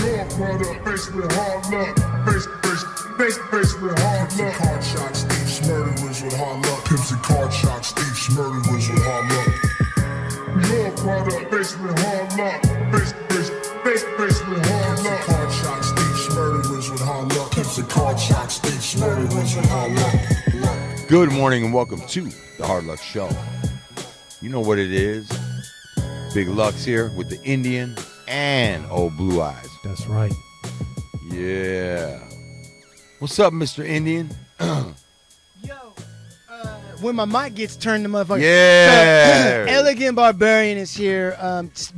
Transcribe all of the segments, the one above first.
Your product, faced with hard luck. Faced with hard luck. Card shots, thieves, murderers with hard luck. Pimps and card shots, thieves, murderers with hard luck. Your product, faced with hard luck. Faced with hard luck. Card shots, thieves, murderers with hard luck. Pimps and card shots, thieves, murderers with hard luck. Good morning and welcome to the Hard Luck Show. You know what it is. Big Lux here with the Indian and old Blue Eyes. That's right. Yeah. What's up, Mr. Indian? Yo, when my mic gets turned to motherfucker. Yeah. Elegant Barbarian is here.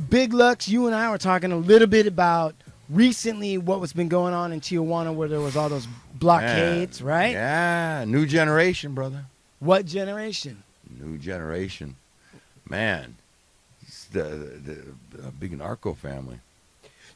Big Lux, you and I were talking a little bit about recently what was been going on in Tijuana where there was all those blockades, right? Yeah. New generation, brother. What generation? New generation. Man. It's the big narco family.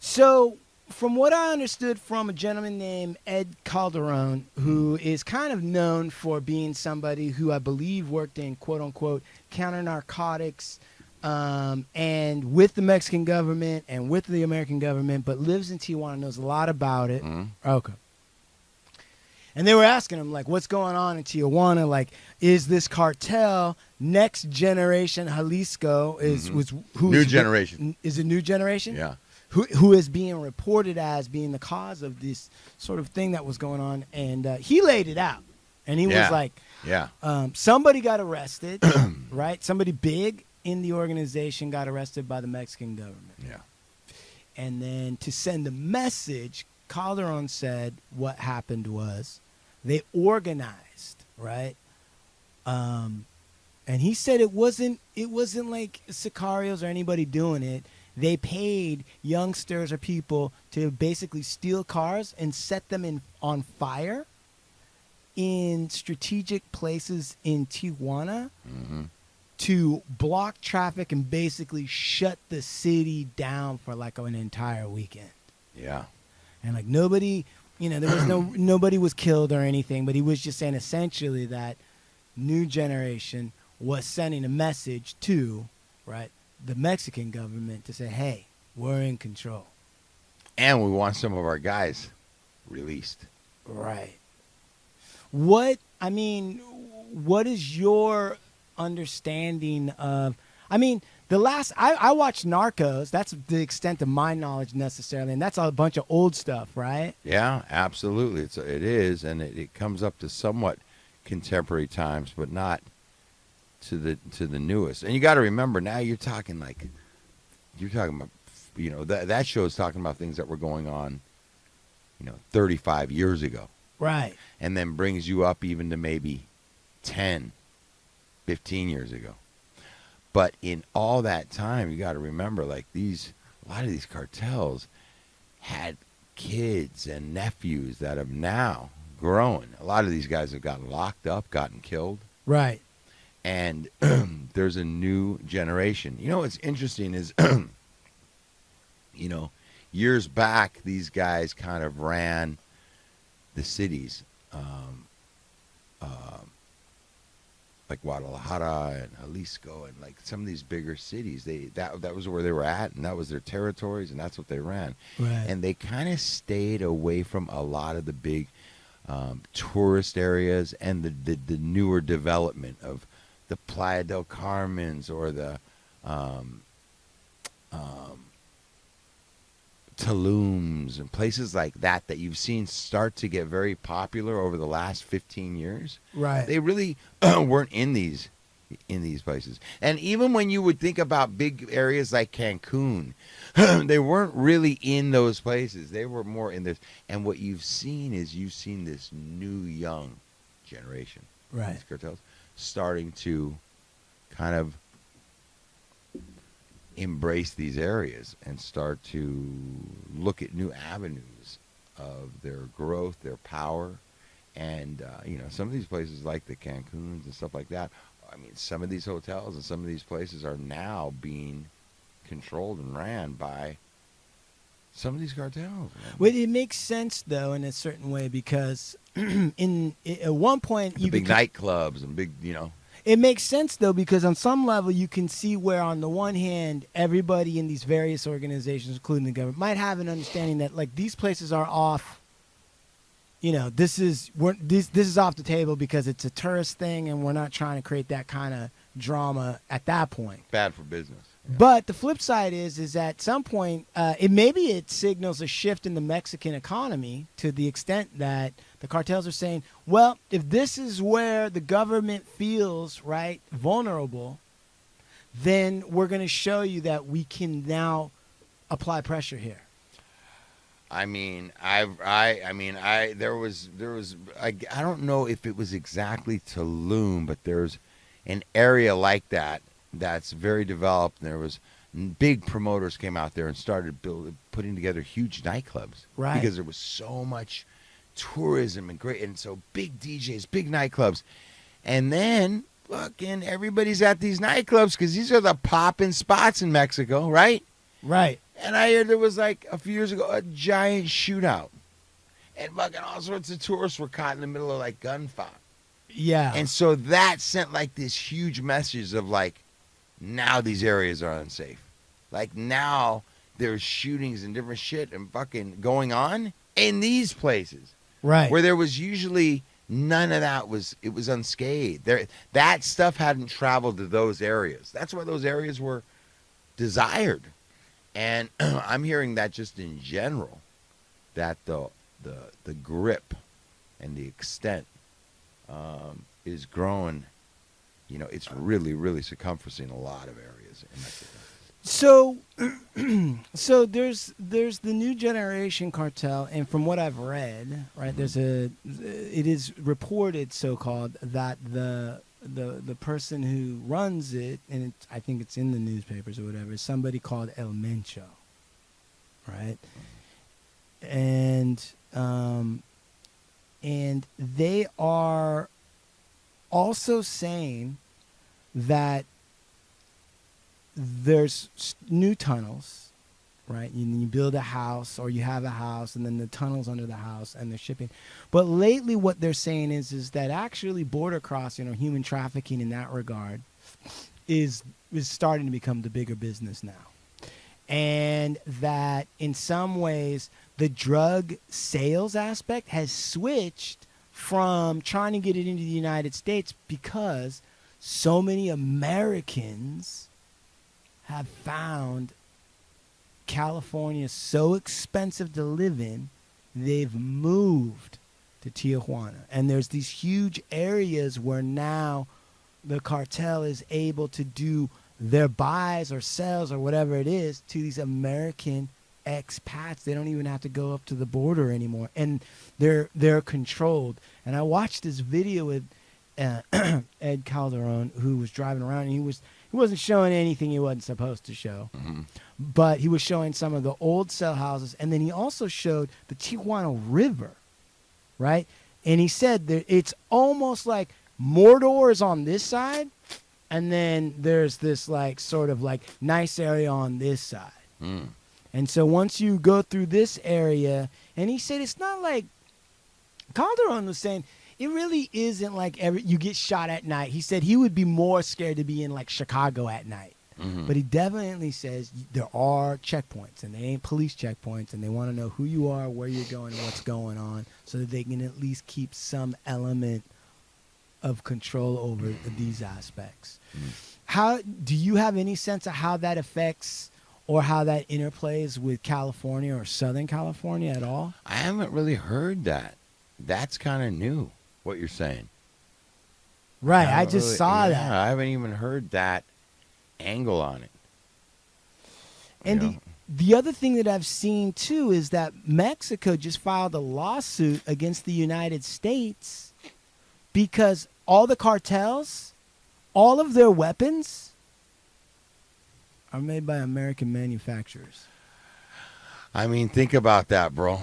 So, from what I understood from a gentleman named Ed Calderon, who is kind of known for being somebody who I believe worked in quote-unquote counter-narcotics and with the Mexican government and with the American government, but lives in Tijuana, knows a lot about it. Mm-hmm. Okay. And they were asking him, like, what's going on in Tijuana? Like, is this cartel Next Generation Jalisco? Is New generation. Is it New Generation? Yeah. Who is being reported as being the cause of this sort of thing that was going on. And he laid it out. And he was like, somebody got arrested, right? Somebody big in the organization got arrested by the Mexican government. Yeah. And then to send a message, Calderon said what happened was they organized, right? And he said it wasn't like sicarios or anybody doing it. They paid youngsters or people to basically steal cars and set them on fire in strategic places in Tijuana to block traffic and basically shut the city down for like an entire weekend. Yeah. And like nobody, there was nobody was killed or anything, but he was just saying essentially that New Generation was sending a message to, right, the Mexican government to say, hey, we're in control. And we want some of our guys released. Right. What is your understanding of, I watched Narcos. That's the extent of my knowledge necessarily, and that's a bunch of old stuff, right? Yeah, absolutely. It is, and it comes up to somewhat contemporary times, but not to the newest. And you got to remember now you're talking about, that show is talking about things that were going on, 35 years ago. Right. And then brings you up even to maybe 10, 15 years ago. But in all that time, you got to remember, like a lot of these cartels had kids and nephews that have now grown. A lot of these guys have gotten locked up, gotten killed. Right. And there's a new generation. What's interesting is, years back, these guys kind of ran the cities, like Guadalajara and Jalisco and like some of these bigger cities. That was where they were at, and that was their territories, and that's what they ran. Right. And they kind of stayed away from a lot of the big tourist areas and the newer development of the Playa del Carmen's or the Tulum's and places like that you've seen start to get very popular over the last 15 years. Right. They really weren't in these places. And even when you would think about big areas like Cancun, they weren't really in those places. They were more in this. And what you've seen is this new young generation. Right. These cartels starting to kind of embrace these areas and start to look at new avenues of their growth, their power. And, some of these places like the Cancuns and stuff like that, some of these hotels and some of these places are now being controlled and ran by some of these cartels. Well, it makes sense, though, in a certain way, because at one point... The big nightclubs and big, It makes sense though, because on some level you can see where on the one hand everybody in these various organizations, including the government, might have an understanding that like these places are off. You know, this is off the table because it's a tourist thing, and we're not trying to create that kind of drama at that point. Bad for business. Yeah. But the flip side is at some point, it signals a shift in the Mexican economy to the extent that the cartels are saying, well, if this is where the government feels right vulnerable, then we're going to show you that we can now apply pressure here. I mean, I don't know if it was exactly Tulum, but there's an area like that that's very developed. And there was big promoters came out there and started putting together huge nightclubs, right? Because there was so much tourism and so big DJs, big nightclubs, and then fucking everybody's at these nightclubs because these are the popping spots in Mexico, right? Right. And I heard there was like a few years ago a giant shootout, and fucking all sorts of tourists were caught in the middle of like gunfire. Yeah. And so that sent like this huge message of like, now these areas are unsafe. Like now there's shootings and different shit and fucking going on in these places. Right. Where there was usually none of that was unscathed. That stuff hadn't traveled to those areas. That's why those areas were desired. And I'm hearing that just in general, that the grip and the extent is growing. You know, it's really, really circumferencing a lot of areas in Mexico. So there's the new generation cartel, and from what I've read, right, it is reported, so-called, that the person who runs it, and I think it's in the newspapers or whatever, is somebody called El Mencho, right? And they are also saying that there's new tunnels, right? You build a house, or you have a house, and then the tunnels under the house, and they're shipping. But lately what they're saying is that actually border crossing or human trafficking in that regard is starting to become the bigger business now. And that in some ways the drug sales aspect has switched from trying to get it into the United States because so many Americans have found California so expensive to live in, they've moved to Tijuana. And there's these huge areas where now the cartel is able to do their buys or sales or whatever it is to these American expats. They don't even have to go up to the border anymore, and they're controlled. And I watched this video with Ed Calderon, who was driving around, and he wasn't showing anything he wasn't supposed to show. Mm-hmm. But he was showing some of the old cell houses, and then he also showed the Tijuana River, right? And he said that it's almost like Mordor is on this side, and then there's this like sort of like nice area on this side. Mm. And so once you go through this area, and he said it's not like, Calderon was saying, it really isn't like you get shot at night. He said he would be more scared to be in like Chicago at night. Mm-hmm. But he definitely says there are checkpoints, and they ain't police checkpoints, and they want to know who you are, where you're going, and what's going on, so that they can at least keep some element of control over these aspects. Mm. How do you have any sense of how that affects or how that interplays with California or Southern California at all? I haven't really heard that. That's kind of new, what you're saying. Right, I just saw that. I haven't even heard that angle on it. And the other thing that I've seen, too, is that Mexico just filed a lawsuit against the United States because all the cartels, all of their weapons are made by American manufacturers. I mean, think about that, bro.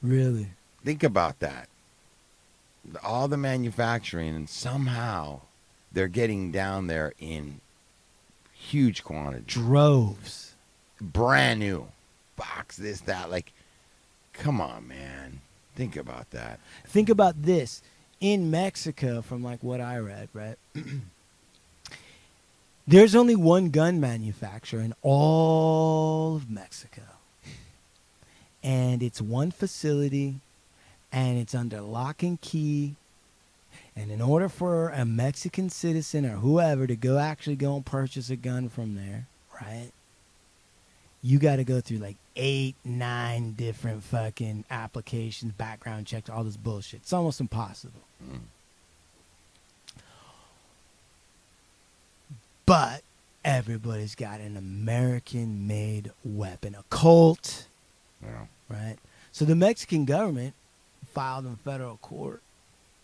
Really? Think about that. All the manufacturing, and somehow they're getting down there in huge quantities. Droves. Brand new. Box, this, that. Like, come on, man. Think about that. Think about this. in Mexico, from like what I read, right? There's only one gun manufacturer in all of Mexico. And it's one facility, and it's under lock and key. And in order for a Mexican citizen or whoever to go and purchase a gun from there, right? You got to go through like 8, 9 different fucking applications, background checks, all this bullshit. It's almost impossible. But everybody's got an American-made weapon, a Colt, Yeah. right? So the Mexican government filed in federal court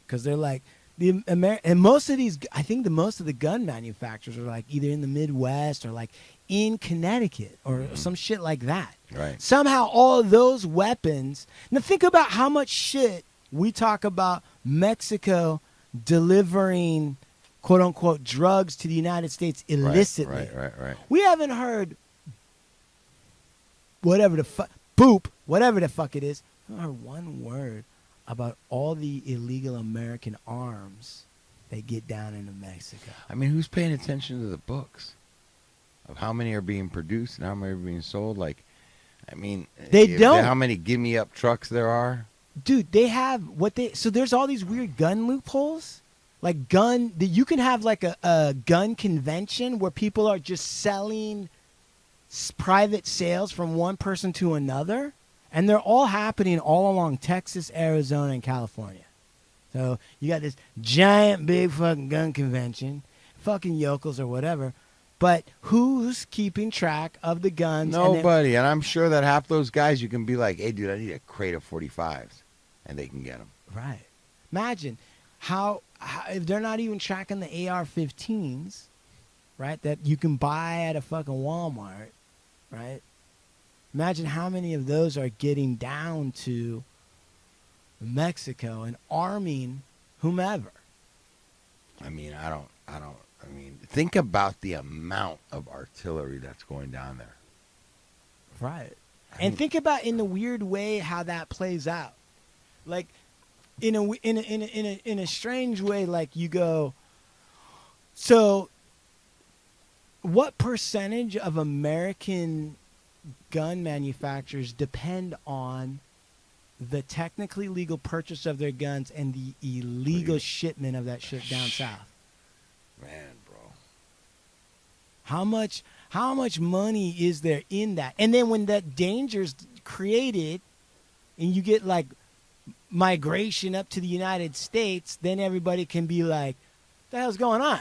because they're like, and most of these, I think most of the gun manufacturers are like either in the Midwest or like in Connecticut or some shit like that. Right. Somehow all of those weapons. Now think about how much shit we talk about Mexico delivering, quote unquote, drugs to the United States illicitly. Right. We haven't heard whatever the fuck it is. We haven't heard one word about all the illegal American arms that get down into Mexico. I mean, who's paying attention to the books of how many are being produced and how many are being sold? Like, I mean, how many gimme up trucks there are? Dude, they have so there's all these weird gun loopholes. Like you can have like a gun convention where people are just selling private sales from one person to another. And they're all happening all along Texas, Arizona, and California. So you got this giant, big fucking gun convention, fucking yokels or whatever. But who's keeping track of the guns? Nobody. And I'm sure that half those guys, you can be like, hey, dude, I need a crate of 45s. And they can get them. Right. Imagine how if they're not even tracking the AR-15s, right, that you can buy at a fucking Walmart, right? Imagine how many of those are getting down to Mexico and arming whomever. I mean, think about the amount of artillery that's going down there. Right. And think about in the weird way how that plays out. Like in a strange way, like you go, so what percentage of American gun manufacturers depend on the technically legal purchase of their guns and the illegal shipment of that shit down south? Man, bro. How much money is there in that? And then when that danger's created and you get like migration up to the United States, then everybody can be like, what the hell's going on?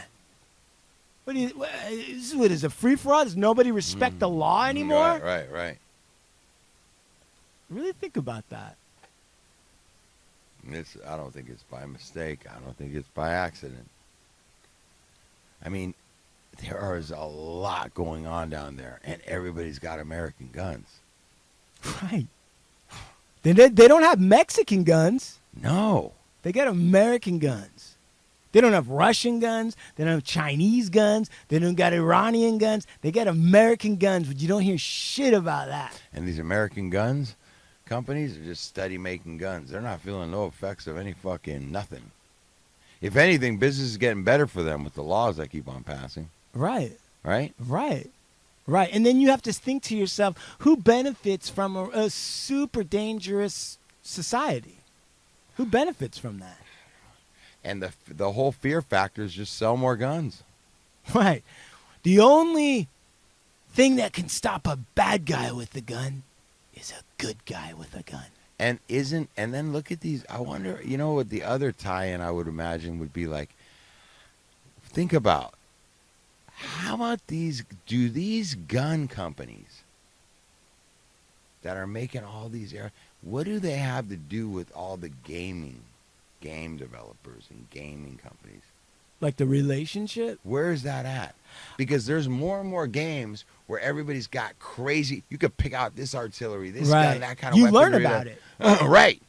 What is a free-for-all? Does nobody respect the law anymore? Right. Really think about that. I don't think it's by mistake. I don't think it's by accident. I mean, there is a lot going on down there, and everybody's got American guns. Right. They don't have Mexican guns. No. They got American guns. They don't have Russian guns. They don't have Chinese guns. They don't got Iranian guns. They got American guns, but you don't hear shit about that. And these American guns companies are just steady making guns. They're not feeling no effects of any fucking nothing. If anything, business is getting better for them with the laws that keep on passing. Right. Right? Right. Right. And then you have to think to yourself, who benefits from a super dangerous society? Who benefits from that? And the whole fear factor is just sell more guns. Right. The only thing that can stop a bad guy with a gun is a good guy with a gun. And then look at these. I wonder, what the other tie-in I would imagine would be like, think about, how about these gun companies that are making all these, what do they have to do with all the game developers and gaming companies? Like the relationship? Where is that at? Because there's more and more games where everybody's got crazy. You could pick out this artillery, this gun, that kind of you weaponry. learn about it. Right.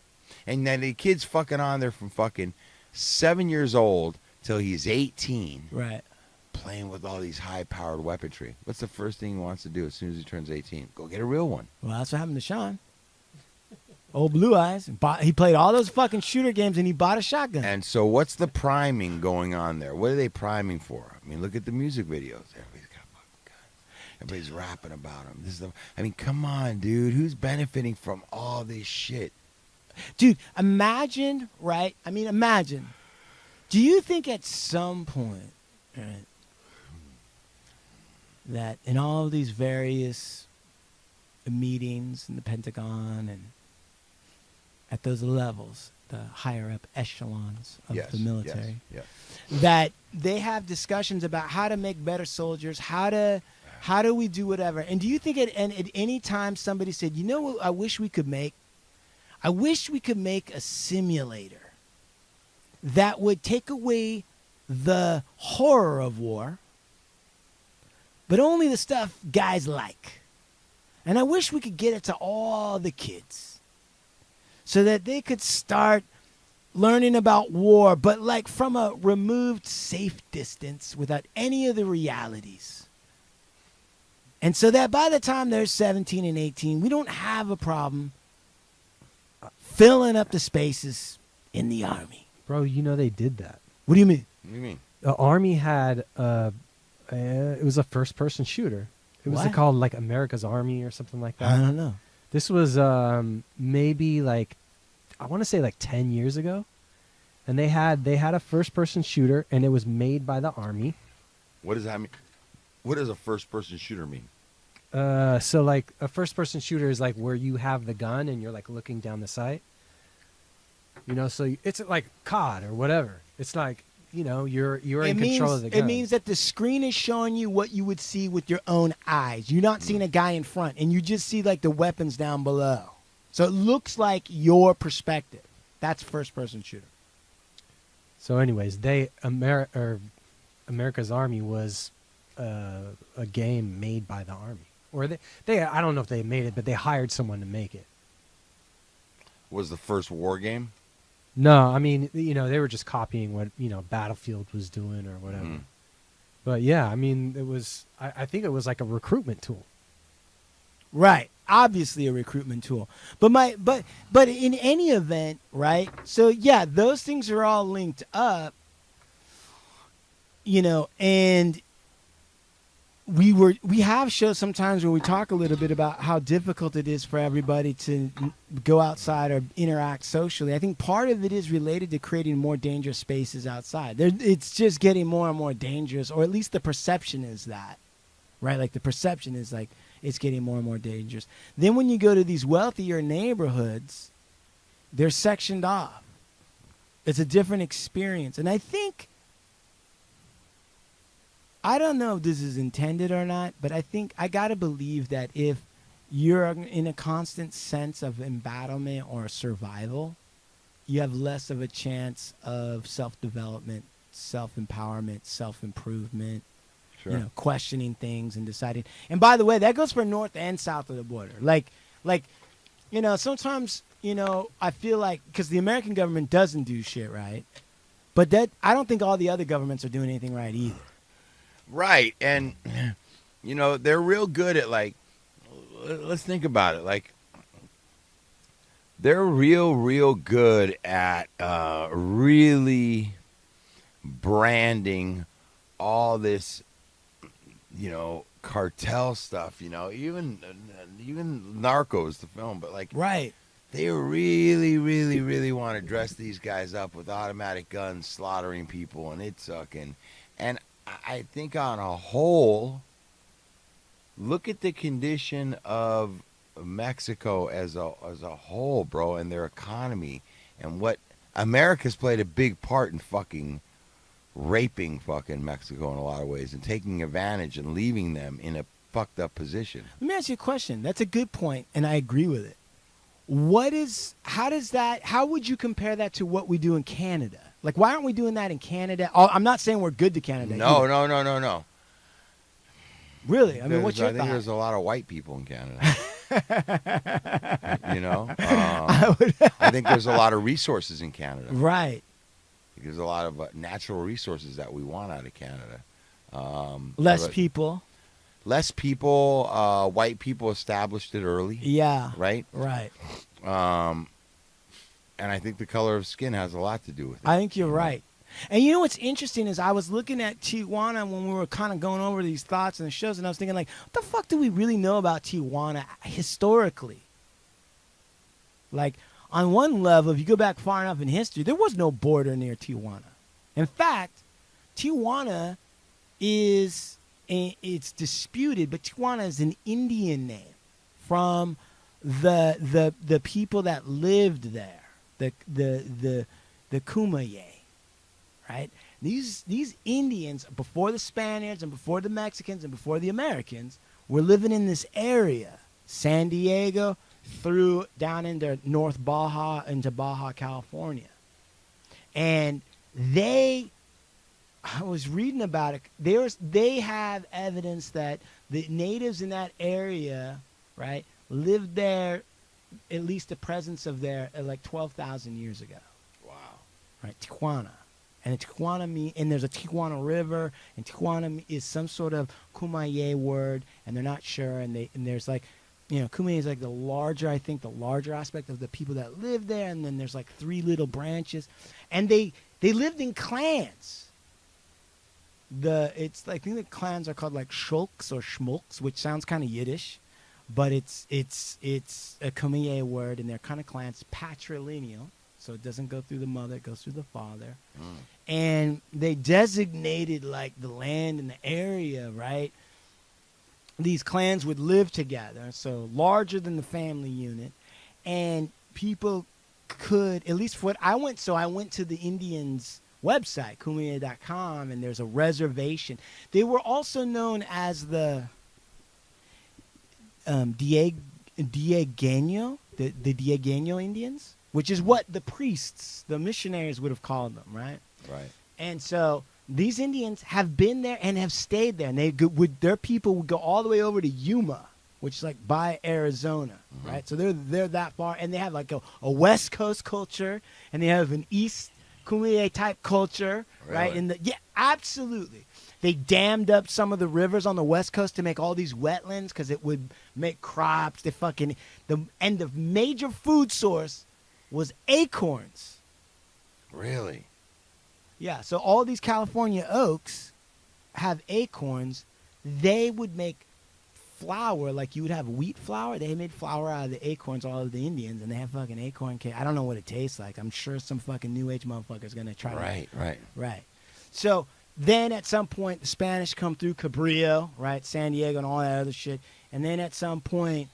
And then the kid's fucking on there from fucking 7 years old till he's 18. Right. Playing with all these high-powered weaponry. What's the first thing he wants to do as soon as he turns 18? Go get a real one. Well, that's what happened to Sean. Old Blue Eyes. He played all those fucking shooter games and he bought a shotgun. And so what's the priming going on there? What are they priming for? I mean, look at the music videos. Everybody's got a fucking gun. Everybody's rapping about them. I mean, come on, dude. Who's benefiting from all this shit? Dude, imagine, right? I mean, imagine. Do you think at some point, right, that in all of these various meetings in the Pentagon and at those levels, the higher up echelons of the military, yes. that they have discussions about how to make better soldiers, how do we do whatever? And do you think at any time somebody said, you know what I wish we could make? I wish we could make a simulator that would take away the horror of war, but only the stuff guys like. And I wish we could get it to all the kids so that they could start learning about war, but like from a removed, safe distance without any of the realities. And so that by the time they're 17 and 18, we don't have a problem filling up the spaces in the Army. Bro, you know they did that. What do you mean? What do you mean? The Army had it was a first-person shooter. It was What? called like America's Army or something like that. I don't know. This was maybe like, I want to say like 10 years ago, and they had a first-person shooter, and it was made by the Army. What does that mean? What does a first-person shooter mean? So like a first-person shooter is like where you have the gun and you're like looking down the sight. You know, so it's like COD or whatever. It's like, you know, you're in control of the gun. It means that the screen is showing you what you would see with your own eyes. You're not seeing a guy in front, and you just see like the weapons down below. So it looks like your perspective. That's first-person shooter. So, anyways, America's Army was a game made by the Army, or they I don't know if they made it, but they hired someone to make it. Was the first war game? No, I mean, you know, they were just copying what, you know, Battlefield was doing or whatever. Mm. But yeah, I mean, it was. I think it was like a recruitment tool. Right. Obviously a recruitment tool. But in any event, right? So yeah, those things are all linked up. You know, and we have shows sometimes where we talk a little bit about how difficult it is for everybody to go outside or interact socially. I think part of it is related to creating more dangerous spaces outside. It's just getting more and more dangerous, or at least the perception is that, right? Like the perception is like it's getting more and more dangerous. Then when you go to these wealthier neighborhoods, they're sectioned off. It's a different experience. And I think, I don't know if this is intended or not, but I think I got to believe that if you're in a constant sense of embattlement or survival, you have less of a chance of self-development, self-empowerment, self-improvement, Sure. you know, questioning things and deciding. And by the way, that goes for north and south of the border. Like, you know, sometimes, you know, I feel like, because the American government doesn't do shit right, but that I don't think all the other governments are doing anything right either. Right. And, you know, they're real good at, like, let's think about it. Like, they're real good at really branding all this, you know, cartel stuff, you know, even Narcos, the film, but like, Right. they really want to dress these guys up with automatic guns, slaughtering people, and it's sucking. And I think on a whole, look at the condition of Mexico as a whole, bro, and their economy, and what America's played a big part in fucking raping fucking Mexico in a lot of ways and taking advantage and leaving them in a fucked up position. Let me ask you a question. That's a good point, and I agree with it. How would you compare that to what we do in Canada? Like, why aren't we doing that in Canada? I'm not saying we're good to Canada. No. Really? I mean, what's your I think thought? there's a lot of white people in Canada. You know? I think there's a lot of resources in Canada. Right. There's a lot of natural resources that we want out of Canada. Less people. Less people. White people established it early. Yeah. Right? Right. And I think the color of skin has a lot to do with it. I think you're right. And you know what's interesting is I was looking at Tijuana when we were kind of going over these thoughts and the shows, and I was thinking, like, what the fuck do we really know about Tijuana historically? Like, on one level, if you go back far enough in history, there was no border near Tijuana. In fact, Tijuana is, it's disputed, but Tijuana is an Indian name from the people that lived there, the Kumeyaay. Right? These Indians, before the Spaniards and before the Mexicans and before the Americans, were living in this area, San Diego through down into North Baja, into Baja California. And I was reading about it, they have evidence that the natives in that area, right, lived there, at least the presence of there, like 12,000 years ago. Wow. Right, Tijuana. And and there's a Tijuana River, and Tijuana is some sort of Kumeyaay word, and they're not sure. And there's like, Kumeyaay is like the larger aspect of the people that live there, and then there's like 3 little branches, and they lived in clans. I think the clans are called like shulks or schmulks, which sounds kind of Yiddish, but it's a Kumeyaay word, and they're kind of clans, patrilineal. So it doesn't go through the mother, it goes through the father. And they designated like the land and the area, right? These clans would live together, so larger than the family unit. And people could, at least for what I went to the Indians' website, kumeyaay.com, and there's a reservation. They were also known as the Diegueño, the Diegueño Indians, which is what the priests, the missionaries would have called them, right? Right. And so these Indians have been there and have stayed there. And their people would go all the way over to Yuma, which is like by Arizona, right? So they're that far. And they have like a West Coast culture, and they have an East Kumeyaay type culture, right? Really? Yeah, absolutely. They dammed up some of the rivers on the West Coast to make all these wetlands because it would make crops. And the major food source was acorns. Really? Yeah, so all these California oaks have acorns. They would make flour, like you would have wheat flour. They made flour out of the acorns, all of the Indians, and they have fucking acorn cake. I don't know what it tastes like. I'm sure some fucking New Age motherfucker's going to try to. Right. So then at some point, the Spanish come through Cabrillo, right, San Diego and all that other shit. And then at some point,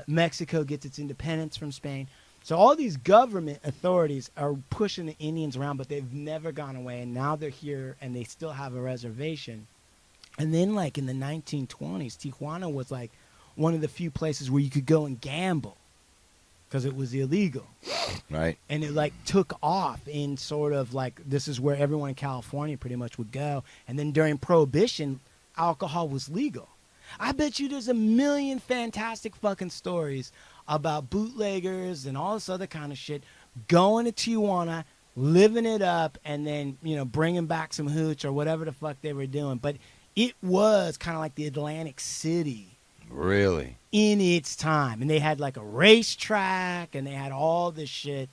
Mexico gets its independence from Spain. So all these government authorities are pushing the Indians around, but they've never gone away. And now they're here, and they still have a reservation. And then, like, in the 1920s, Tijuana was, like, one of the few places where you could go and gamble because it was illegal. Right. And it, like, took off in sort of, like, this is where everyone in California pretty much would go. And then during Prohibition, alcohol was legal. I bet you there's a million fantastic fucking stories about bootleggers and all this other kind of shit going to Tijuana, living it up, and then, bringing back some hooch or whatever the fuck they were doing. But it was kind of like the Atlantic City. Really? In its time. And they had like a racetrack, and they had all this shit.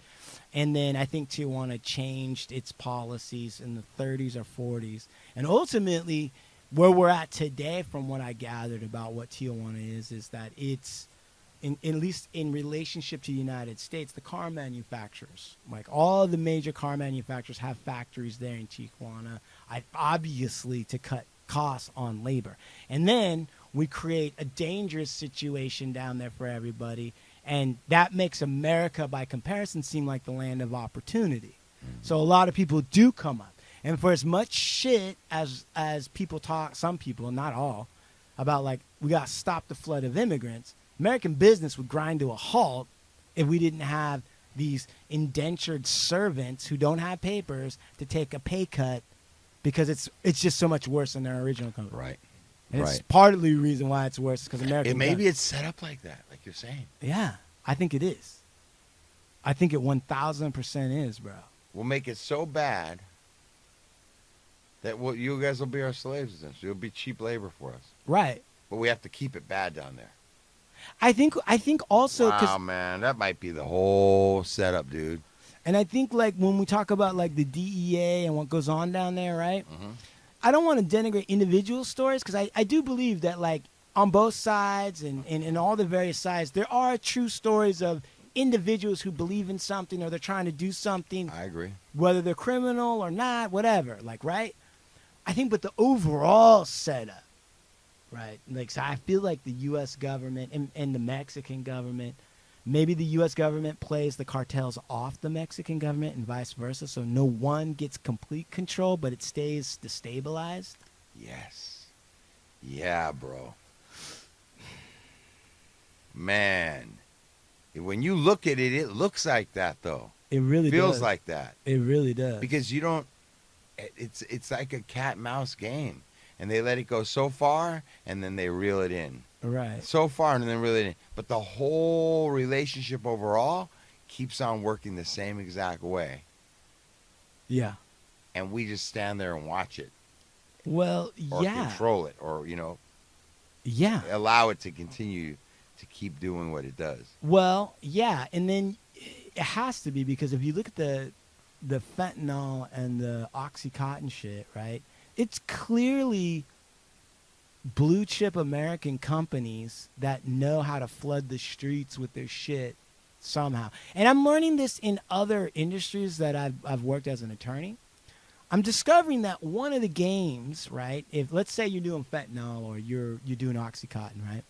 And then I think Tijuana changed its policies in the 30s or 40s. And ultimately, where we're at today, from what I gathered about what Tijuana is that it's, at least in relationship to the United States, the car manufacturers, like all the major car manufacturers have factories there in Tijuana, obviously to cut costs on labor. And then we create a dangerous situation down there for everybody, and that makes America, by comparison, seem like the land of opportunity. So a lot of people do come up. And for as much shit as people talk, some people, not all, about like, we got to stop the flood of immigrants, American business would grind to a halt if we didn't have these indentured servants who don't have papers to take a pay cut because it's just so much worse than their original company. Right. And it's partly the reason why it's worse because American. Maybe it's set up like that, like you're saying. Yeah, I think it is. I think it 1,000% is, bro. We'll make it so bad that you guys will be our slaves, essentially. You'll be cheap labor for us. Right. But we have to keep it bad down there. I think also because Wow, man, that might be the whole setup, dude. and I think like when we talk about like the DEA and what goes on down there, right? Mm-hmm. I don't want to denigrate individual stories because I do believe that like on both sides and all the various sides, there are true stories of individuals who believe in something or they're trying to do something, I agree. whether they're criminal or not, whatever. Like, right? I think, but the overall setup, right? Like, so I feel like the U.S. government and the Mexican government, maybe the U.S. government plays the cartels off the Mexican government and vice versa, so no one gets complete control, but it stays destabilized. Yes. Yeah, bro. Man, when you look at it, it looks like that, though. It really Feels does. like that. It really does. Because you don't, it's like a cat and mouse game. And they let it go so far, and then they reel it in. Right. So far, and then reel it in. But the whole relationship overall keeps on working the same exact way. Yeah. And we just stand there and watch it. Well, Or yeah. control it. Or, Yeah. allow it to continue to keep doing what it does. Well, yeah, and then it has to be because if you look at the fentanyl and the Oxycontin shit, right? It's clearly blue chip American companies that know how to flood the streets with their shit somehow. And I'm learning this in other industries that I've worked as an attorney. I'm discovering that one of the games, right? If let's say you're doing fentanyl or you're doing Oxycontin, right?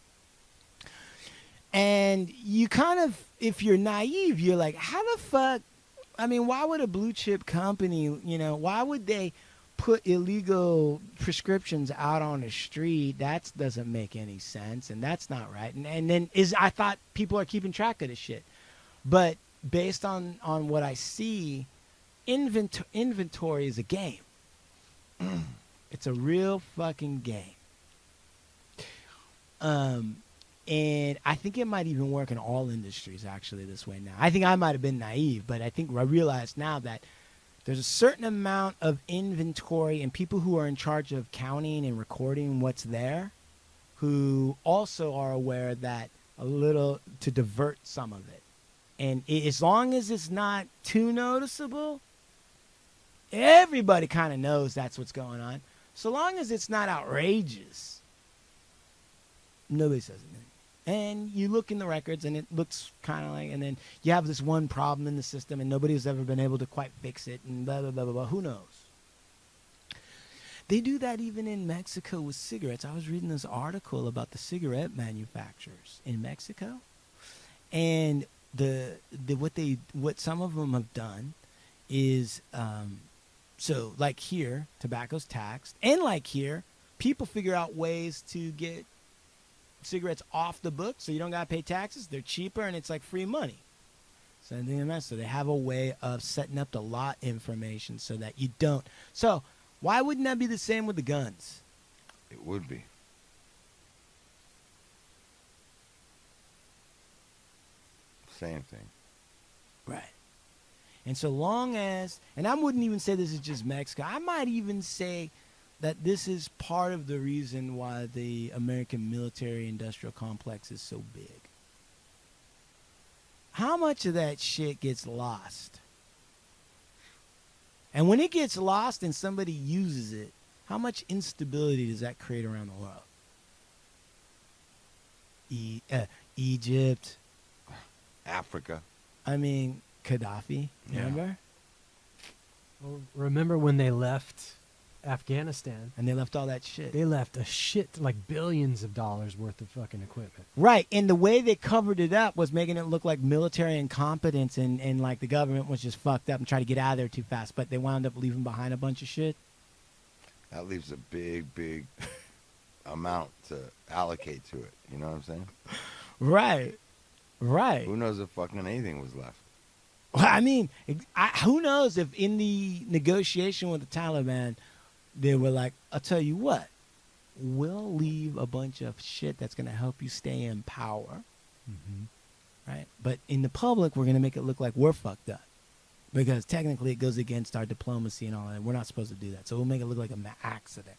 And you kind of, if you're naive, you're like, how the fuck? I mean, why would a blue chip company, why would they put illegal prescriptions out on the street? That doesn't make any sense, and that's not right. And then I thought people are keeping track of this shit, but based on what I see, inventory is a game. It's a real fucking game. And I think it might even work in all industries actually this way now. I think I might have been naive, but I think I realize now that there's a certain amount of inventory and people who are in charge of counting and recording what's there who also are aware that a little to divert some of it. And as long as it's not too noticeable, everybody kind of knows that's what's going on. So long as it's not outrageous, nobody says anything. And you look in the records and it looks kind of like, and then you have this one problem in the system and nobody's ever been able to quite fix it and blah, blah, blah, blah, blah. Who knows? They do that even in Mexico with cigarettes. I was reading this article about the cigarette manufacturers in Mexico. And what some of them have done is, so like here, tobacco's taxed. And like here, people figure out ways to get cigarettes off the book so you don't gotta pay taxes. They're cheaper and it's like free money. So they have a way of setting up the lot information so that you don't. So why wouldn't that be the same with the guns? It would be. Same thing. Right. And so long as, and I wouldn't even say this is just Mexico, I might even say that this is part of the reason why the American military industrial complex is so big. How much of that shit gets lost? And when it gets lost and somebody uses it, how much instability does that create around the world? Egypt. Africa. I mean, Gaddafi, remember? Well, remember when they left Afghanistan? And they left all that shit. They left a shit, like billions of dollars worth of fucking equipment. Right, and the way they covered it up was making it look like military incompetence and like the government was just fucked up and tried to get out of there too fast, but they wound up leaving behind a bunch of shit. That leaves a big amount to allocate to it. You know what I'm saying? Right. Who knows if fucking anything was left? Well, I mean, who knows if in the negotiation with the Taliban, they were like, I'll tell you what, we'll leave a bunch of shit that's going to help you stay in power. Mm-hmm. Right? But in the public, we're going to make it look like we're fucked up. Because technically it goes against our diplomacy and all that. We're not supposed to do that. So we'll make it look like an accident.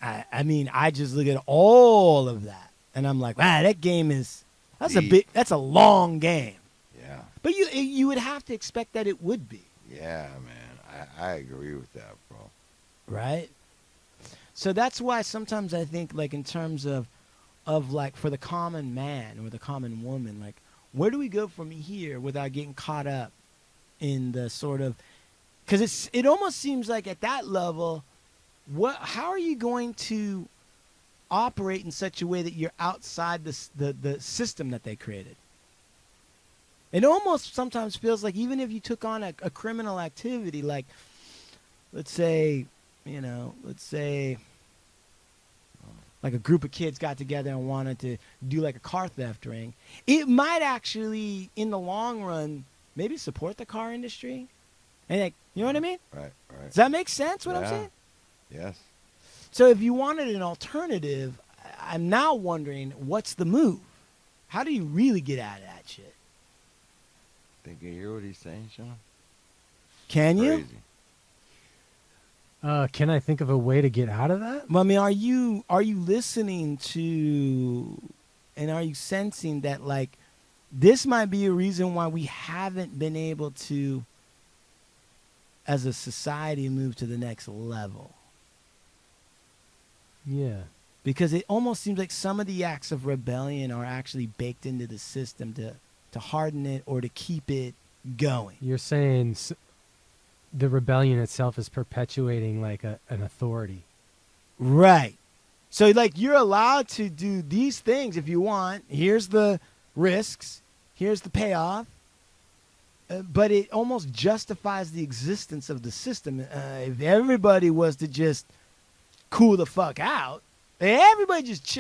I mean, I just look at all of that, and I'm like, wow, that game that's a long game. Yeah. But you would have to expect that it would be. Yeah, man. I agree with that, bro. Right? So that's why sometimes I think, like, in terms of like, for the common man or the common woman, like, where do we go from here without getting caught up in the sort of, because it almost seems like at that level, how are you going to operate in such a way that you're outside the system that they created? It almost sometimes feels like, even if you took on a criminal activity, like, let's say like a group of kids got together and wanted to do like a car theft ring, it might actually, in the long run, maybe support the car industry. And, like, you know what I mean? Right. Does that make sense, what I'm Yeah. saying? Yes. So if you wanted an alternative, I'm now wondering, what's the move? How do you really get out of that shit? Think you hear what he's saying, Sean? Can you? Crazy. Can I think of a way to get out of that? Well, I mean, are you listening to, and are you sensing that, like, this might be a reason why we haven't been able to, as a society, move to the next level? Yeah. Because it almost seems like some of the acts of rebellion are actually baked into the system to harden it or to keep it going. You're saying the rebellion itself is perpetuating like an authority. Right. So, like, you're allowed to do these things if you want. Here's the risks. Here's the payoff. But it almost justifies the existence of the system. If everybody was to just cool the fuck out, everybody just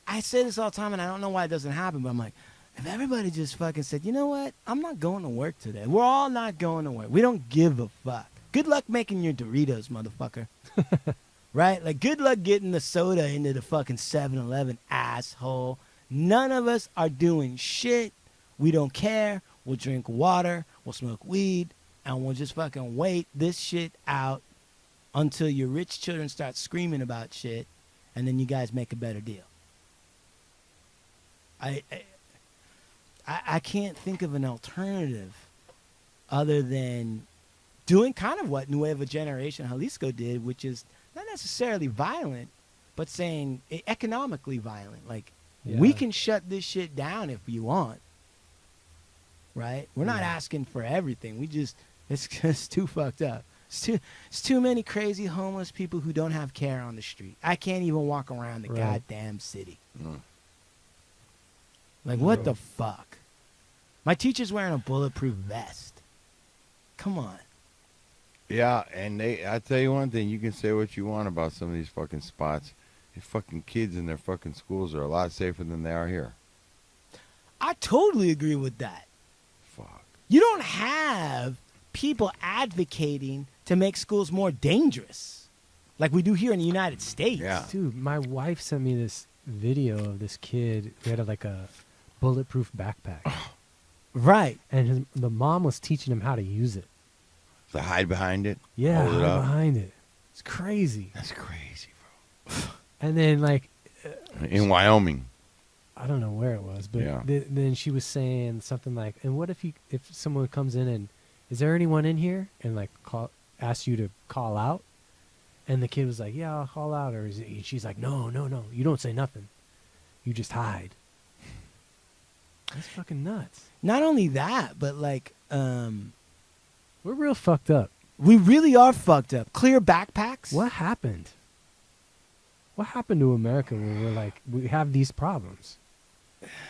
I say this all the time, and I don't know why it doesn't happen, but I'm like, if everybody just fucking said, you know what, I'm not going to work today. We're all not going to work. We don't give a fuck. Good luck making your Doritos, motherfucker. Right? Like, good luck getting the soda into the fucking 7-Eleven, asshole. None of us are doing shit. We don't care. We'll drink water. We'll smoke weed. And we'll just fucking wait this shit out until your rich children start screaming about shit, and then you guys make a better deal. I can't think of an alternative other than doing kind of what Nueva Generation Jalisco did, which is not necessarily violent, but saying economically violent. Like, we can shut this shit down if you want, right? We're not asking for everything. It's just too fucked up. It's too many crazy homeless people who don't have care on the street. I can't even walk around the goddamn city. Like, what the fuck? My teacher's wearing a bulletproof vest. Come on. Yeah, and I tell you one thing, you can say what you want about some of these fucking spots. The fucking kids in their fucking schools are a lot safer than they are here. I totally agree with that. Fuck. You don't have people advocating to make schools more dangerous like we do here in the United States. Yeah. Dude, my wife sent me this video of this kid who had like a bulletproof backpack. Right. And the mom was teaching him how to use it. To hide behind it? Yeah, Hold it hide up. behind it. It's crazy. That's crazy, bro. And then, like, In Wyoming. I don't know where it was, but Yeah. then she was saying something like, and what if someone comes in and, is there anyone in here? And, like, asks you to call out? And the kid was like, yeah, I'll call out. Or she's like, no, you don't say nothing. You just hide. That's fucking nuts. Not only that, but, like, We're real fucked up. we really are fucked up. Clear backpacks. What happened? What happened to America where we're like, we have these problems?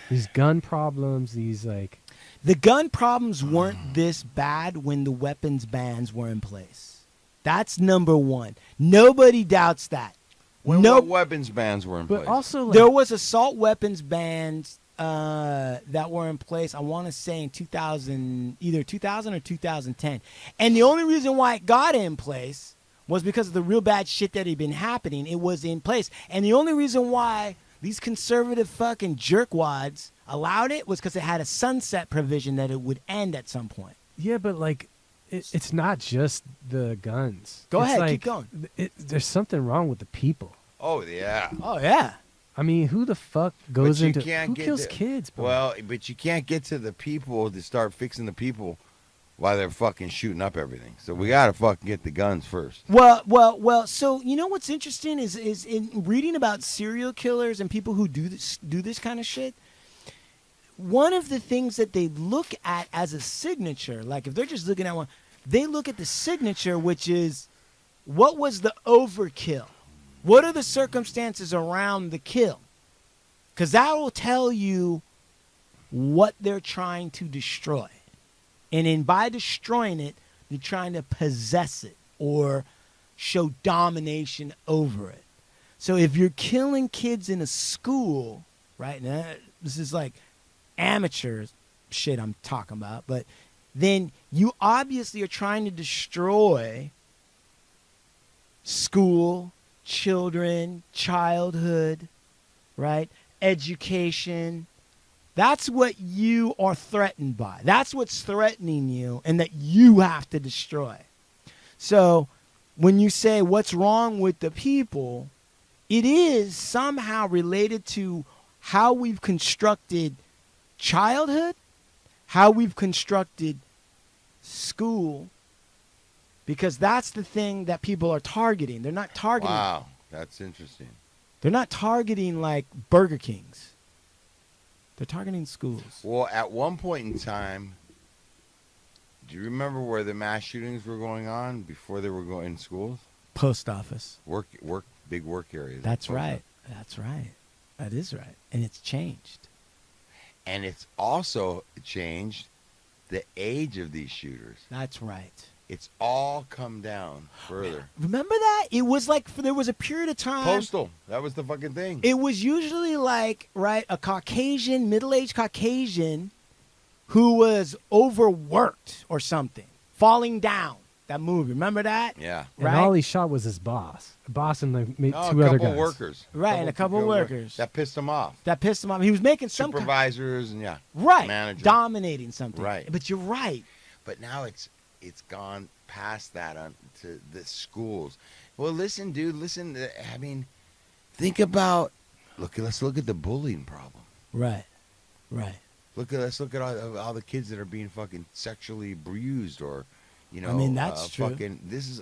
These gun problems, these like... The gun problems weren't this bad when the weapons bans were in place. That's number one. Nobody doubts that. When No- what weapons bans were in But place? also, like, There was assault weapons bans that were in place, I want to say in either 2000 or 2010. And the only reason why it got in place was because of the real bad shit that had been happening. It was in place. And the only reason why these conservative fucking jerkwads allowed it was because it had a sunset provision that it would end at some point. yeah, but like, it's not just the guns. Go It's ahead, like, keep going. There's something wrong with the people. Oh yeah. Oh yeah. I mean, who the fuck goes you into can't who get kills the- kids, bro? Well, but you can't get to the people to start fixing the people while they're fucking shooting up everything. So we gotta fucking get the guns first. Well. So you know what's interesting is in reading about serial killers and people who do this kind of shit. One of the things that they look at as a signature, like if they're just looking at one, they look at the signature, which is what was the overkill? What are the circumstances around the kill? Because that will tell you what they're trying to destroy. And by destroying it, they're trying to possess it or show domination over it. So if you're killing kids in a school, right, now this is like amateur shit I'm talking about, but then you obviously are trying to destroy school, children, childhood, right? Education. That's what you are threatened by. That's what's threatening you and that you have to destroy. So when you say what's wrong with the people, it is somehow related to how we've constructed childhood, how we've constructed school, because that's the thing that people are targeting. They're not targeting. Wow, that's interesting. They're not targeting like Burger Kings. They're targeting schools. Well, at one point in time, do you remember where the mass shootings were going on before they were going in schools? Post office. Big work areas. That's right. That's right. That is right. And it's changed. And it's also changed the age of these shooters. That's right. It's all come down further. Remember that? It was like there was a period of time. Postal. That was the fucking thing. It was usually like, right, a Caucasian, middle-aged Caucasian who was overworked or something, falling down. That movie. Remember that? Yeah. And Right? all he shot was his boss. A boss and two a other couple guys. workers. Right, and a couple workers. That pissed them off. That pissed him off. He was making some kind, Supervisors and right, managers. dominating something. Right. But you're right. But now it's gone past that on to the schools. Well, listen, dude. Listen. I mean, think about. Let's look at the bullying problem. Right. Right. Let's look at all the kids that are being fucking sexually abused or, you know. I mean, that's true. Fucking. This is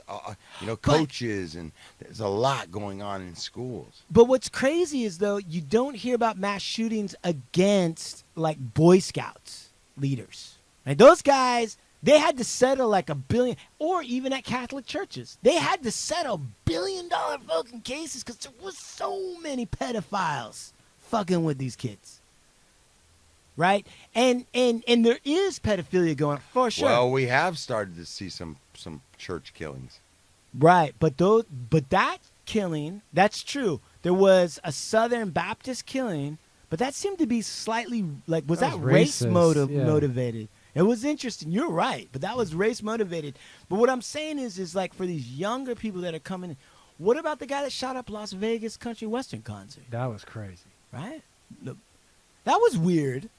coaches and there's a lot going on in schools. But what's crazy is, though, you don't hear about mass shootings against, like, Boy Scouts leaders. Right? Those guys, they had to settle like $1 billion, or even at Catholic churches. They had to settle $1 billion fucking cases because there was so many pedophiles fucking with these kids. Right? And there is pedophilia going on, for sure. Well, we have started to see some church killings. Right, but that killing, that's true. There was a Southern Baptist killing, but that seemed to be slightly like was that race racist, yeah. motivated? It was interesting. You're right, but that was race motivated. But what I'm saying is like for these younger people that are coming in, what about the guy that shot up Las Vegas country western concert? That was crazy. Right? That was weird.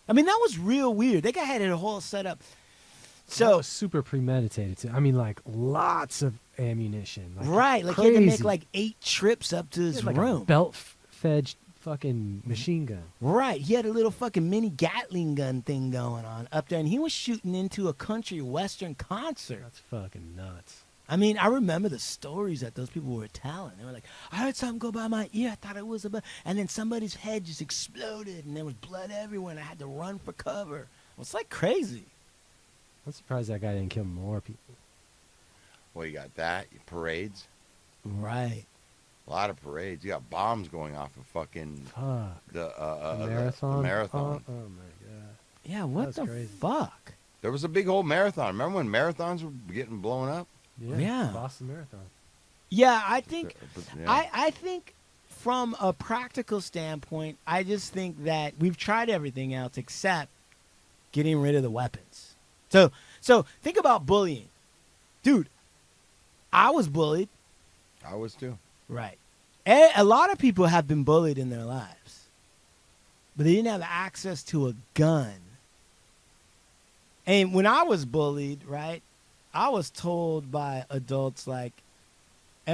I mean, that was real weird. That guy had a whole setup. That So was super premeditated too. I mean, like lots of ammunition. Like, right, like crazy. he had to make like 8 trips up to He his had, like, room. a belt-fed fucking machine gun. Right. He had a little fucking mini Gatling gun thing going on up there, and he was shooting into a country western concert. That's fucking nuts. I mean, I remember the stories that those people were telling. They were like, I heard something go by my ear. I thought it was and then somebody's head just exploded, and there was blood everywhere, and I had to run for cover. Well, it's like crazy. I'm surprised that guy didn't kill more people. Well, you got that parades. Right. A lot of parades. You got bombs going off of fucking Fuck. the Marathon. The marathon. Oh my god. Yeah, what That's the crazy. fuck? There was a big old marathon. Remember when marathons were getting blown up? Yeah. Boston Marathon. Yeah, I think Yeah. I think from a practical standpoint, I just think that we've tried everything else except getting rid of the weapons. So think about bullying. Dude, I was bullied. I was too. Right. A lot of people have been bullied in their lives, but they didn't have access to a gun. And when I was bullied, right, I was told by adults like,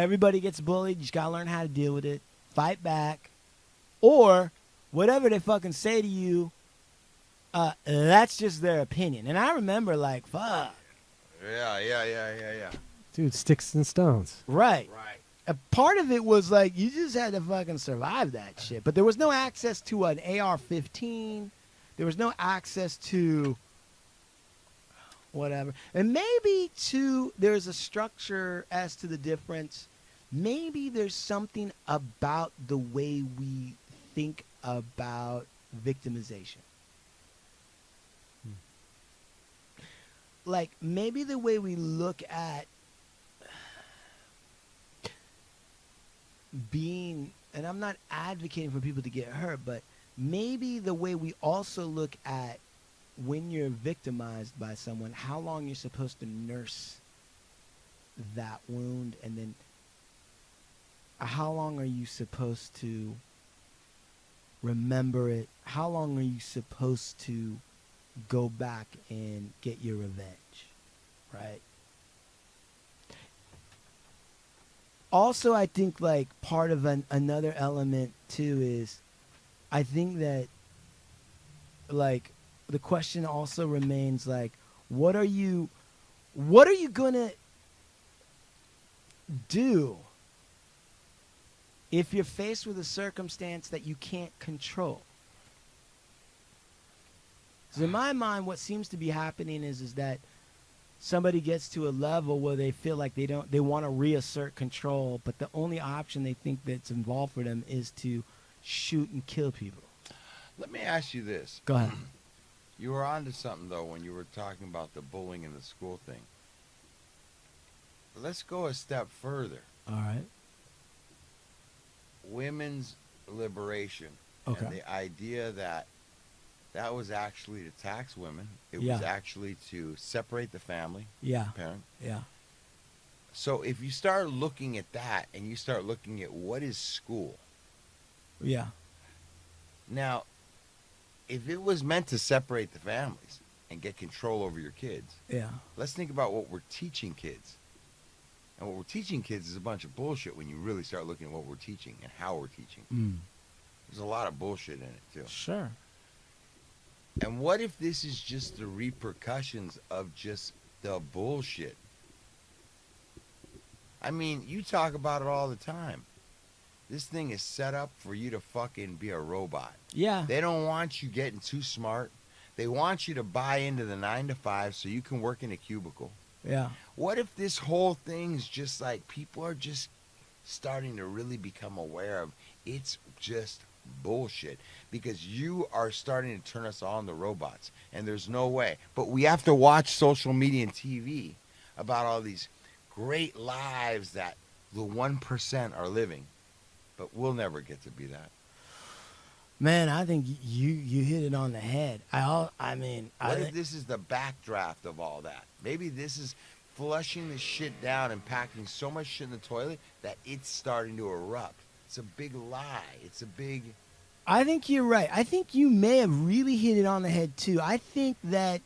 Everybody gets bullied. You just gotta learn how to deal with it. Fight back. Or whatever they fucking say to you, that's just their opinion. And I remember, like, fuck. Yeah. Dude, sticks and stones. Right. Right. A part of it was like you just had to fucking survive that shit. But there was no access to an AR-15. There was no access to whatever. And maybe, too, there's a structure as to the difference. Maybe there's something about the way we think about victimization. Like, maybe the way we look at being, and I'm not advocating for people to get hurt, but maybe the way we also look at when you're victimized by someone, how long you're supposed to nurse that wound, and then how long are you supposed to remember it? How long are you supposed to go back and get your revenge, right? Also, I think like part of another element too is, I think that like the question also remains like, what are you gonna do if you're faced with a circumstance that you can't control? Because in my mind, what seems to be happening is that somebody gets to a level where they feel like they want to reassert control, but the only option they think that's involved for them is to shoot and kill people. Let me ask you this. Go ahead. You were onto something, though, when you were talking about the bullying in the school thing. Let's go a step further. All right. Women's liberation. Okay. And the idea that that was actually to tax women. It Yeah. was actually to separate the family, Yeah. parent. Yeah. So if you start looking at that and you start looking at what is school. Yeah. Now, if it was meant to separate the families and get control over your kids, Yeah. let's think about what we're teaching kids. And what we're teaching kids is a bunch of bullshit when you really start looking at what we're teaching and how we're teaching. There's a lot of bullshit in it, too. Sure. And what if this is just the repercussions of just the bullshit? I mean, you talk about it all the time. This thing is set up for you to fucking be a robot. Yeah. They don't want you getting too smart. They want you to buy into the 9 to 5 so you can work in a cubicle. Yeah. What if this whole thing's just like people are just starting to really become aware of it's just bullshit, because you are starting to turn us all into robots, and there's no way. But we have to watch social media and TV about all these great lives that the 1% are living, but we'll never get to be that. Man, I think you hit it on the head. What if this is the backdraft of all that? Maybe this is flushing the shit down and packing so much shit in the toilet that it's starting to erupt. It's a big lie. It's a big... I think you're right. I think you may have really hit it on the head, too. I think that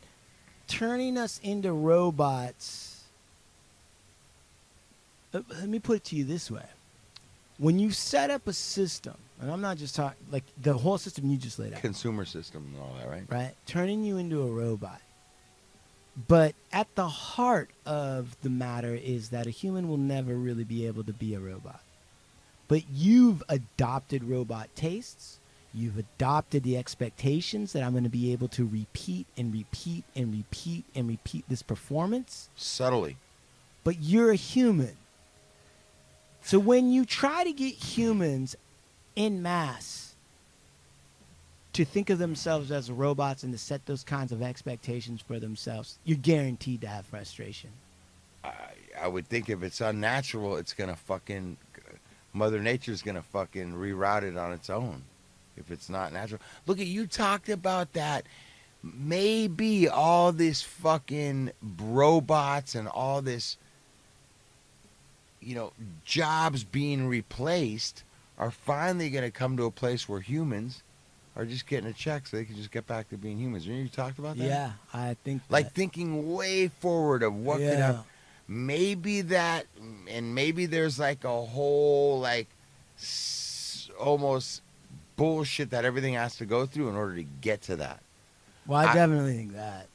turning us into robots... Let me put it to you this way. When you set up a system, and I'm not just talking... Like, the whole system you just laid out. Consumer system and all that, right? Right? Turning you into a robot. But at the heart of the matter is that a human will never really be able to be a robot. But you've adopted robot tastes. You've adopted the expectations that I'm going to be able to repeat and repeat and repeat and repeat this performance. Subtly. But you're a human. So when you try to get humans en masse to think of themselves as robots and to set those kinds of expectations for themselves, you're guaranteed to have frustration. I would think if it's unnatural, it's going to fucking... Mother Nature's going to fucking reroute it on its own if it's not natural. Look, you talked about that. Maybe all this fucking robots and all this, jobs being replaced are finally going to come to a place where humans are just getting a check so they can just get back to being humans. Remember you talked about that? Yeah, I think Like thinking way forward of what could happen. maybe that, and maybe there's like a whole like almost bullshit that everything has to go through in order to get to that. Well, I definitely think that.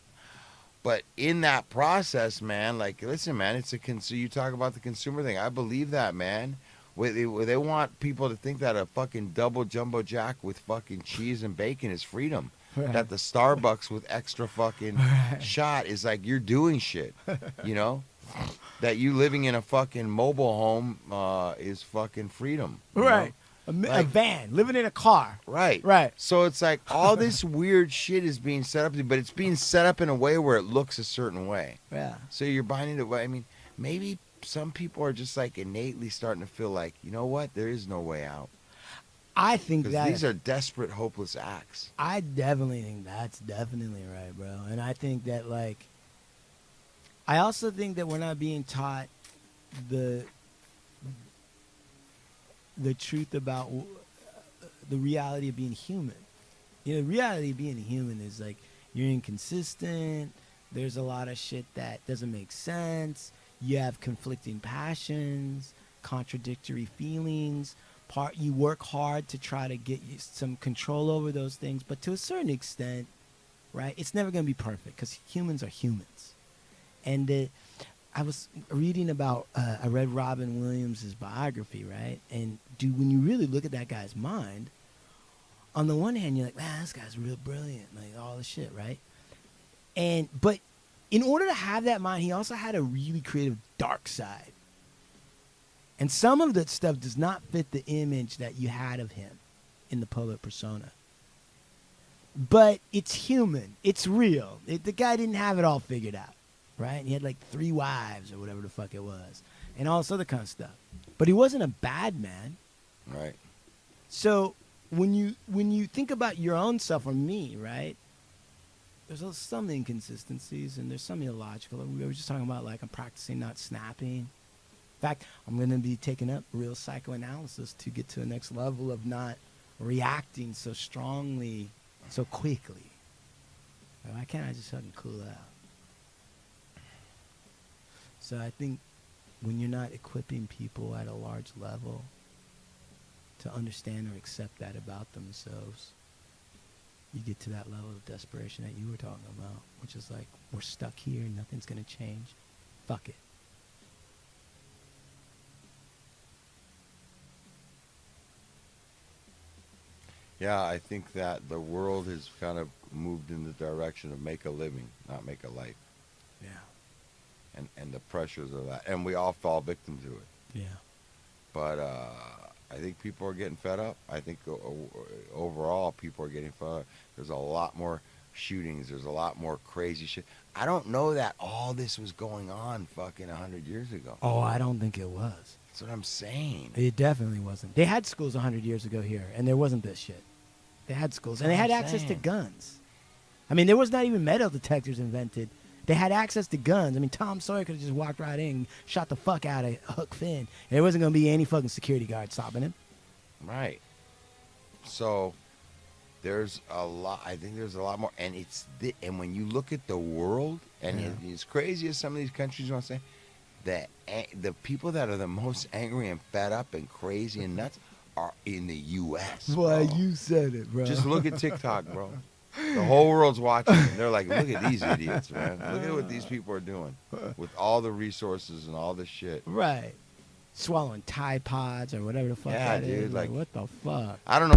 But in that process, man, like, listen, man, it's so you talk about the consumer thing. I believe that, man. They want people to think that a fucking double jumbo jack with fucking cheese and bacon is freedom. Right. That the Starbucks with extra fucking shot is like you're doing shit, you know? That you living in a fucking mobile home is fucking freedom. You Right. know? A Like- van, living in a car. Right. Right. So it's like all this weird shit is being set up, but it's being set up in a way where it looks a certain way. Yeah. So you're buying it. I mean, maybe some people are just like innately starting to feel like, you know what? There is no way out. I think Because that these are desperate, hopeless acts. I definitely think that's definitely right, bro. And I think that, like, I also think that we're not being taught the truth about the reality of being human. You know, the reality of being human is like you're inconsistent. There's a lot of shit that doesn't make sense. You have conflicting passions, contradictory feelings. You work hard to try to get some control over those things, but to a certain extent, right? It's never going to be perfect because humans are humans. And I was reading about, I read Robin Williams' biography, right? And when you really look at that guy's mind, on the one hand, you're like, man, this guy's real brilliant, like all this shit, right? But in order to have that mind, he also had a really creative dark side. And some of that stuff does not fit the image that you had of him in the public persona. But it's human. It's real. The guy didn't have it all figured out, right? And he had like 3 wives or whatever the fuck it was. And all this other kind of stuff. But he wasn't a bad man. Right. So when you think about your own self or me, right? There's some inconsistencies and there's some illogical. We were just talking about, like, I'm practicing not snapping. In fact, I'm going to be taking up real psychoanalysis to get to the next level of not reacting so strongly, so quickly. Why can't I just fucking cool out? So I think when you're not equipping people at a large level to understand or accept that about themselves, you get to that level of desperation that you were talking about, which is like, we're stuck here, nothing's going to change. Fuck it. Yeah, I think that the world has kind of moved in the direction of make a living, not make a life. Yeah. And the pressures of that. And we all fall victim to it. Yeah. But I think people are getting fed up. I think overall people are getting fed up. There's a lot more shootings. There's a lot more crazy shit. I don't know that all this was going on fucking 100 years ago. Oh, I don't think it was. That's what I'm saying. It definitely wasn't. They had schools 100 years ago here, and there wasn't this shit. They had schools, and they had access to guns. I mean, there was not even metal detectors invented. They had access to guns. I mean, Tom Sawyer could have just walked right in and shot the fuck out of Huck Finn. And there wasn't going to be any fucking security guard stopping him. Right. So there's a lot. I think there's a lot more. And and when you look at the world, and as crazy as some of these countries want to say, the people that are the most angry and fed up and crazy and nuts are in the U.S. Boy, bro. you said it, bro. Just look at TikTok, bro. The whole world's watching. And they're like, look at these idiots, man. Look at what these people are doing with all the resources and all this shit. Right. Swallowing Tide Pods or whatever the fuck Yeah, that dude, is. like, what the fuck? I don't know